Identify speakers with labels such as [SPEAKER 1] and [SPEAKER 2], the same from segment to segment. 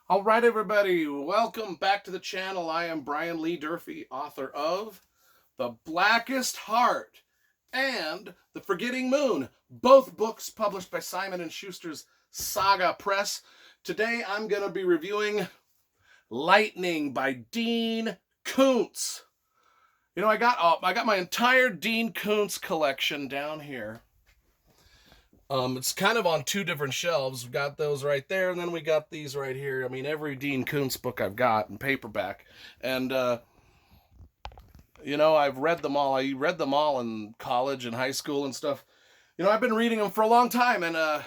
[SPEAKER 1] All right, everybody, welcome back to the channel. I am Brian Lee Durfee, author of The Blackest Heart and The Forgetting Moon, both books published by Simon & Schuster's Saga Press. Today, I'm going to be reviewing Lightning by Dean Koontz. You know, I got my entire Dean Koontz collection down here. It's kind of on two different shelves. We've got those right there, and then we got these right here. I mean, every Dean Koontz book I've got in paperback, and I've read them all. I read them all in college and high school and stuff. I've been reading them for a long time, and I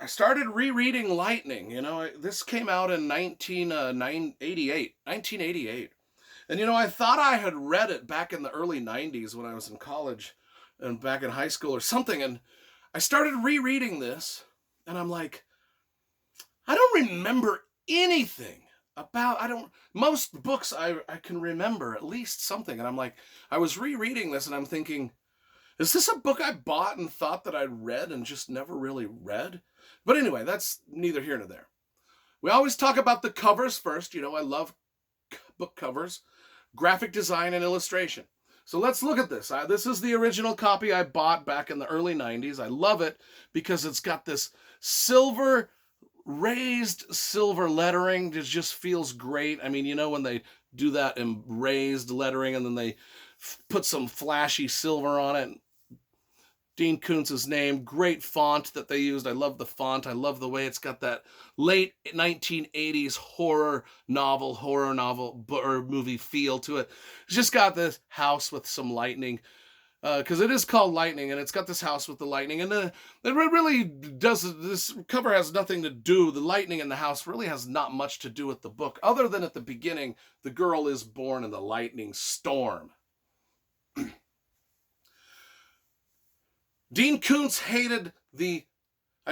[SPEAKER 1] started rereading Lightning. This came out in 1988, and I thought I had read it back in the early '90s when I was in college and back in high school or something, and I started rereading this, and I'm like, I don't remember anything about, most books I can remember at least something, and I'm like, I was rereading this, and I'm thinking, is this a book I bought and thought that I'd read and just never really read? But anyway, that's neither here nor there. We always talk about the covers first. I love book covers, graphic design, and illustration. So let's look at this. This is the original copy I bought back in the early '90s. I love it because it's got this raised silver lettering. It just feels great. I mean, when they do that in raised lettering and then they put some flashy silver on it. Dean Koontz's name, great font that they used. I love the font. I love the way it's got that late 1980s horror novel or movie feel to it. It's just got this house with some lightning, because it is called Lightning, and it's got this house with the lightning, and it really does. This cover has nothing to do. The lightning in the house really has not much to do with the book, other than at the beginning, the girl is born in the lightning storm. Dean Koontz hated I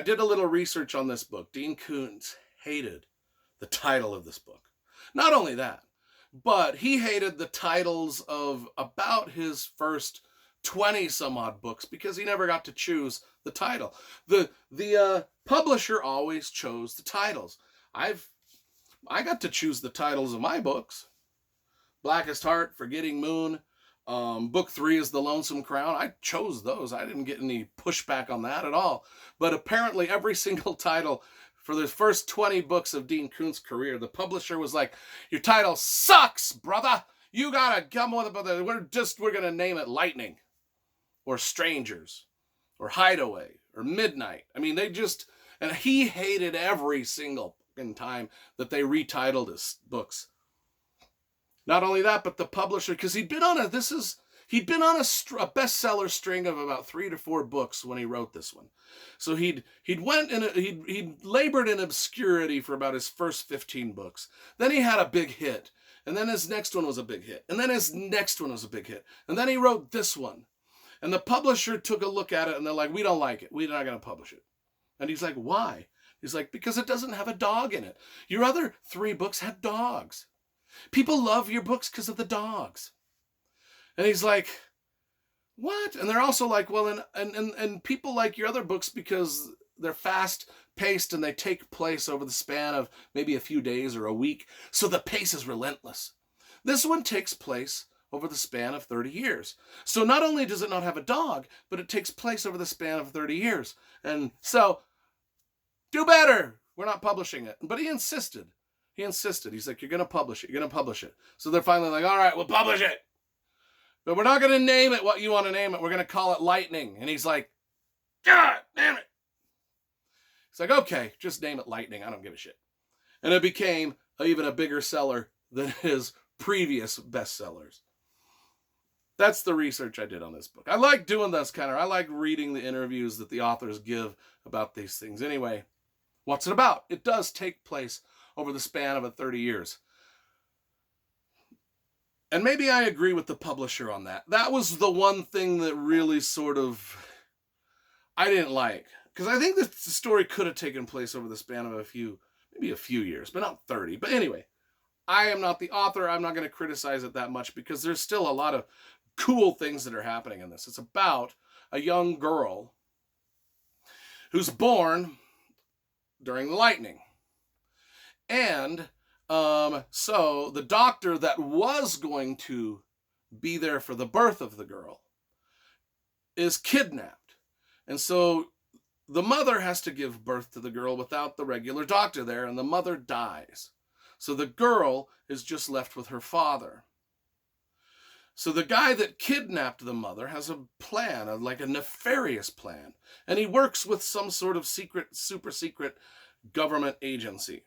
[SPEAKER 1] did a little research on this book. Dean Koontz hated the title of this book. Not only that, but he hated the titles of about his first 20 some odd books because he never got to choose the title. The publisher always chose the titles. I got to choose the titles of my books. Blackest Heart, Forgetting Moon, book 3 is The Lonesome Crown. I chose those. I didn't get any pushback on that at all. But apparently every single title for the first 20 books of Dean Koontz's career, the publisher was like, your title sucks, brother. You gotta come with it. We're gonna name it Lightning or Strangers or Hideaway or Midnight. I mean, and he hated every single fucking time that they retitled his books. Not only that, but the publisher, because he'd been on a bestseller string of about 3 to 4 books when he wrote this one. So he'd labored in obscurity for about his first 15 books. Then he had a big hit, and then his next one was a big hit, and then his next one was a big hit, and then he wrote this one. And the publisher took a look at it, and they're like, we don't like it. We're not going to publish it. And he's like, why? He's like, because it doesn't have a dog in it. Your other 3 books had dogs. People love your books because of the dogs. And he's like, what? And they're also like, well, and people like your other books because they're fast paced and they take place over the span of maybe a few days or a week. So the pace is relentless. This one takes place over the span of 30 years. So not only does it not have a dog, but it takes place over the span of 30 years. And so, do better. We're not publishing it. But he insisted. He's like, you're going to publish it. So they're finally like, all right, we'll publish it. But we're not going to name it what you want to name it. We're going to call it Lightning. And he's like, God damn it. He's like, okay, just name it Lightning. I don't give a shit. And it became even a bigger seller than his previous bestsellers. That's the research I did on this book. I like doing this I like reading the interviews that the authors give about these things. Anyway, what's it about? It does take place over the span of 30 years. And maybe I agree with the publisher on that. That was the one thing that really I didn't like. Because I think that the story could have taken place over the span of maybe a few years, but not 30. But anyway, I am not the author. I'm not going to criticize it that much because there's still a lot of cool things that are happening in this. It's about a young girl who's born during the lightning. And so the doctor that was going to be there for the birth of the girl is kidnapped. And so the mother has to give birth to the girl without the regular doctor there, and the mother dies. So the girl is just left with her father. So the guy that kidnapped the mother has a plan, like a nefarious plan, and he works with some sort of secret, super secret government agency.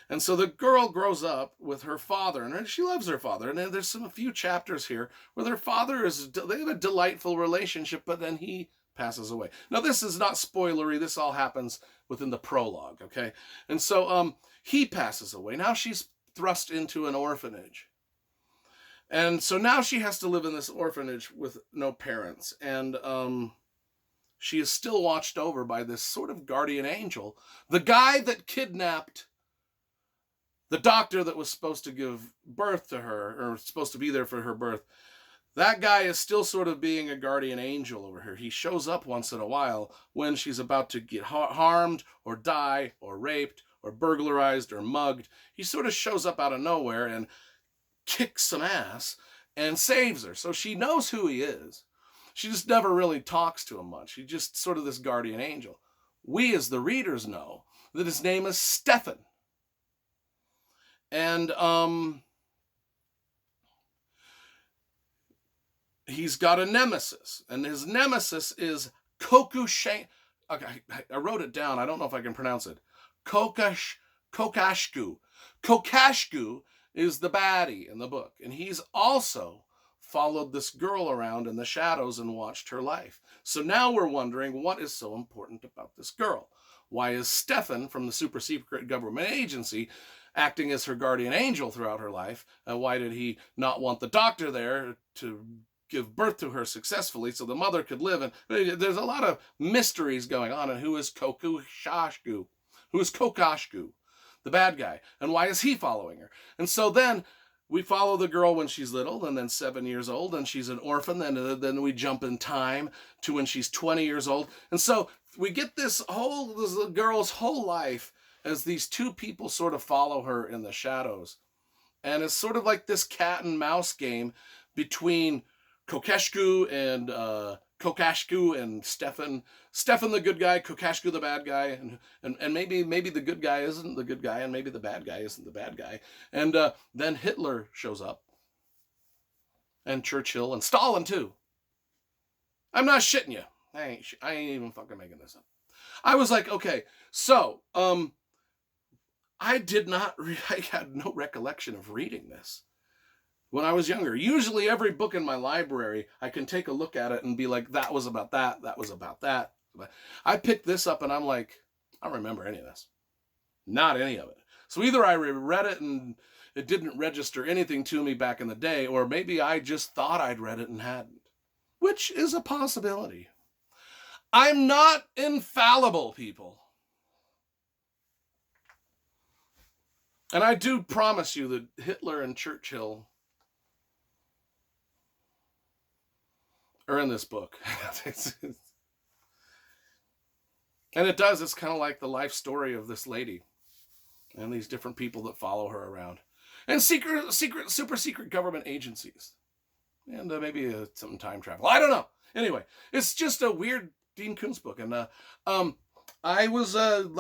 [SPEAKER 1] And so the girl grows up with her father, and she loves her father. And there's a few chapters here where their father they have a delightful relationship, but then he passes away. Now, this is not spoilery. This all happens within the prologue, okay? And so he passes away. Now she's thrust into an orphanage. And so now she has to live in this orphanage with no parents. And she is still watched over by this sort of guardian angel. The guy that kidnapped the doctor that was supposed to give birth to her, or supposed to be there for her birth, that guy is still sort of being a guardian angel over her. He shows up once in a while when she's about to get harmed or die or raped or burglarized or mugged. He sort of shows up out of nowhere and kicks some ass and saves her. So she knows who he is. She just never really talks to him much. He's just sort of this guardian angel. We as the readers know that his name is Stefan. And he's got a nemesis, and his nemesis is Kokushane. Okay, I wrote it down. I don't know if I can pronounce it. Kokashku. Kokashku is the baddie in the book, and he's also followed this girl around in the shadows and watched her life. So now we're wondering, what is so important about this girl? Why is Stefan from the super secret government agency acting as her guardian angel throughout her life? And why did he not want the doctor there to give birth to her successfully so the mother could live? And there's a lot of mysteries going on. And who is Kokashku? Who is Kokashku, the bad guy? And why is he following her? And so then we follow the girl when she's little, and then 7 years old, and she's an orphan. Then we jump in time to when she's 20 years old. And so we get this girl's whole life as these two people sort of follow her in the shadows. And it's sort of like this cat and mouse game between Kokashku and Stefan. Stefan the good guy, Kokashku the bad guy, and maybe the good guy isn't the good guy, and maybe the bad guy isn't the bad guy. And then Hitler shows up, and Churchill, and Stalin too. I'm not shitting you. I ain't even fucking making this up. I was like, okay, so I had no recollection of reading this when I was younger. Usually every book in my library, I can take a look at it and be like, that was about that, that was about that. I picked this up and I'm like, I don't remember any of this. Not any of it. So either I read it and it didn't register anything to me back in the day, or maybe I just thought I'd read it and hadn't, which is a possibility. I'm not infallible, people. And I do promise you that Hitler and Churchill are in this book. And it's kind of like the life story of this lady and these different people that follow her around. And super secret government agencies. And maybe some time travel. I don't know. Anyway, it's just a weird Dean Koontz book. And I was I've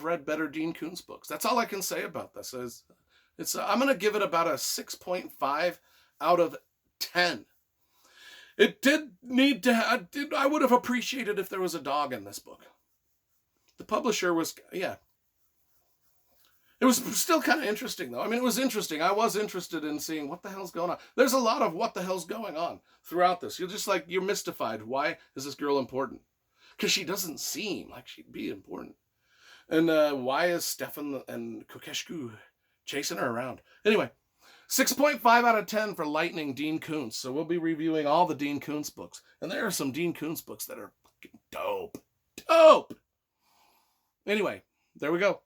[SPEAKER 1] read better Dean Koontz books. That's all I can say about this. I'm going to give it about a 6.5 out of 10. It did need to. I would have appreciated if there was a dog in this book. The publisher was, yeah. It was still kind of interesting, though. I mean, it was interesting. I was interested in seeing what the hell's going on. There's a lot of what the hell's going on throughout this. You're mystified. Why is this girl important? Because she doesn't seem like she'd be important. And why is Stefan and Kokashku chasing her around? Anyway, 6.5 out of 10 for Lightning Dean Koontz. So we'll be reviewing all the Dean Koontz books. And there are some Dean Koontz books that are fucking dope. Dope! Anyway, there we go.